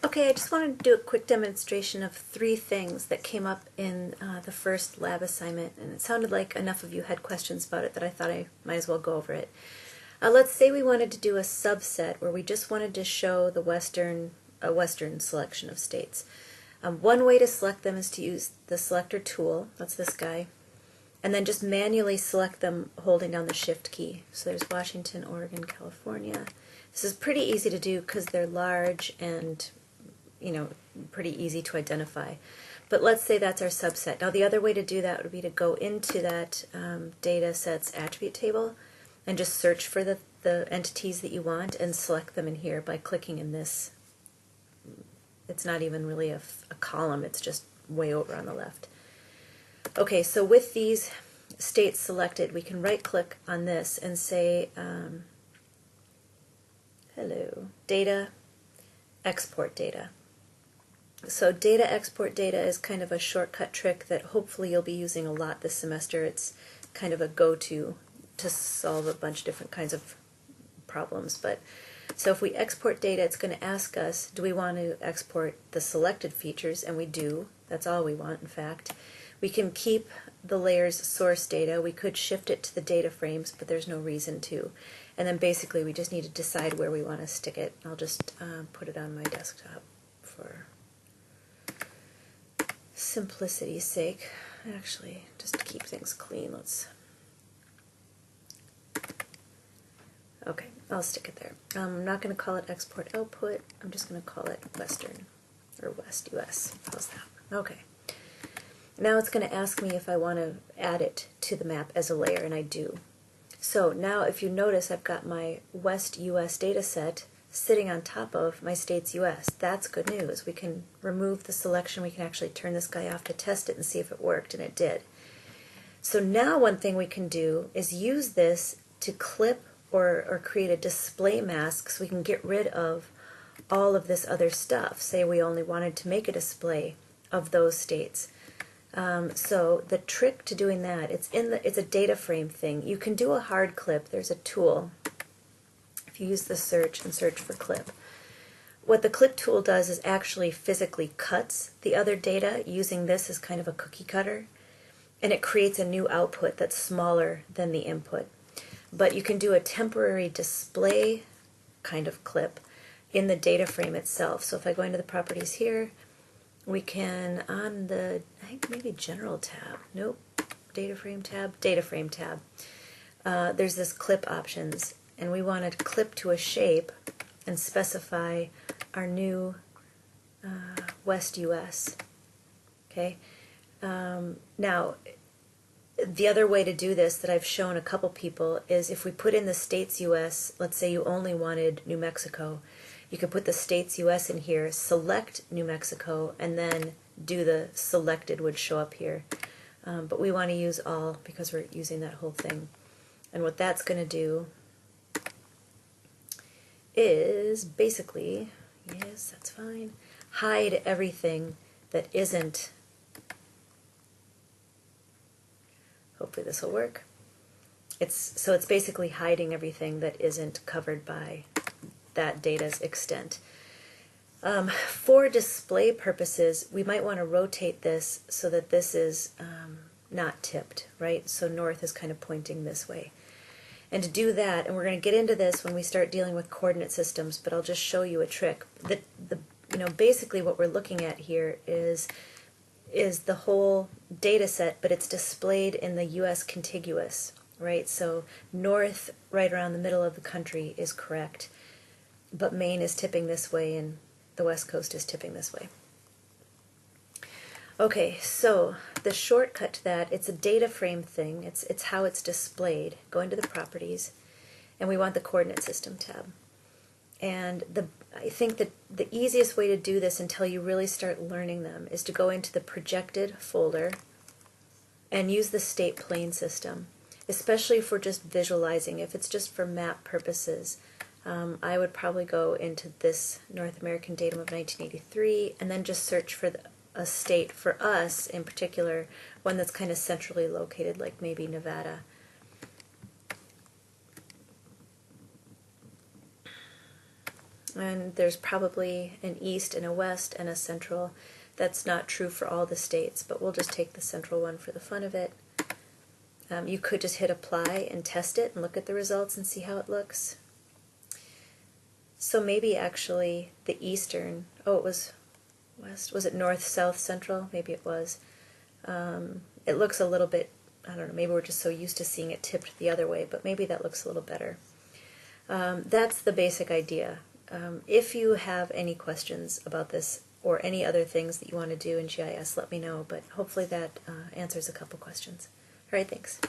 Okay, I just wanted to do a quick demonstration of three things that came up in the first lab assignment, and it sounded like enough of you had questions about it that I thought I might as well go over it. Let's say we wanted to do a subset where we just wanted to show the a Western selection of states. One way to select them is to use the selector tool, that's this guy, and then just manually select them holding down the Shift key. So there's Washington, Oregon, California. This is pretty easy to do because they're large and pretty easy to identify. But let's say that's our subset. Now the other way to do that would be to go into that Datasets attribute table and just search for the entities that you want and select them in here by clicking in this. It's not even really a column, it's just way over on the left. Okay, so with these states selected, we can right click on this and say, hello, data, export data. So data export data is kind of a shortcut trick that hopefully you'll be using a lot this semester. It's kind of a go-to to solve a bunch of different kinds of problems. So if we export data, it's going to ask us, do we want to export the selected features? And we do. That's all we want, in fact. We can keep the layer's source data. We could shift it to the data frames, but there's no reason to. And then basically we just need to decide where we want to stick it. I'll just put it on my desktop for simplicity's sake. Actually, just to keep things clean, okay, I'll stick it there. I'm not going to call it export output. I'm just going to call it Western, or West US. How's that? Okay. Now it's going to ask me if I want to add it to the map as a layer, and I do. So now if you notice, I've got my West US data set sitting on top of my states US. That's good news. We can remove the selection. We can actually turn this guy off to test it and see if it worked, and it did. So now one thing we can do is use this to clip or create a display mask so we can get rid of all of this other stuff. Say we only wanted to make a display of those states. So the trick to doing that, it's a data frame thing. You can do a hard clip. There's a tool. If you use the search and search for clip, what the clip tool does is actually physically cuts the other data using this as kind of a cookie cutter, and it creates a new output that's smaller than the input. But you can do a temporary display kind of clip in the data frame itself. So if I go into the properties here, we can, on the, I think maybe general tab, nope, data frame tab, there's this clip options, and we want to clip to a shape and specify our new West US. Okay. Now, the other way to do this that I've shown a couple people is if we put in the states US, let's say you only wanted New Mexico, you could put the states US in here, select New Mexico, and then do the selected would show up here. But we want to use all because we're using that whole thing. And what that's going to do is basically, yes, that's fine, hide everything that isn't, hopefully this will work. So it's basically hiding everything that isn't covered by that data's extent. For display purposes, we might want to rotate this so that this is not tipped, right? So north is kind of pointing this way. And to do that, and we're going to get into this when we start dealing with coordinate systems, but I'll just show you a trick. Basically what we're looking at here is the whole data set, but it's displayed in the US contiguous, right? So north, right around the middle of the country, is correct, but Maine is tipping this way and the West Coast is tipping this way. Okay, so the shortcut to that, it's a data frame thing. It's how it's displayed. Go into the properties, and we want the coordinate system tab. And I think that the easiest way to do this until you really start learning them is to go into the projected folder and use the state plane system, especially if we're just visualizing. If it's just for map purposes, I would probably go into this North American datum of 1983 and then just search for a state, for us in particular, one that's kind of centrally located, like maybe Nevada. and there's probably an east and a west and a central. That's not true for all the states, but we'll just take the central one for the fun of it. You could just hit apply and test it and look at the results and see how it looks. So maybe actually the eastern, oh, it was west, was it north, south, central? Maybe it was. It looks a little bit, I don't know, maybe we're just so used to seeing it tipped the other way, but maybe that looks a little better. That's the basic idea. If you have any questions about this or any other things that you want to do in GIS, let me know, but hopefully that answers a couple questions. All right, thanks.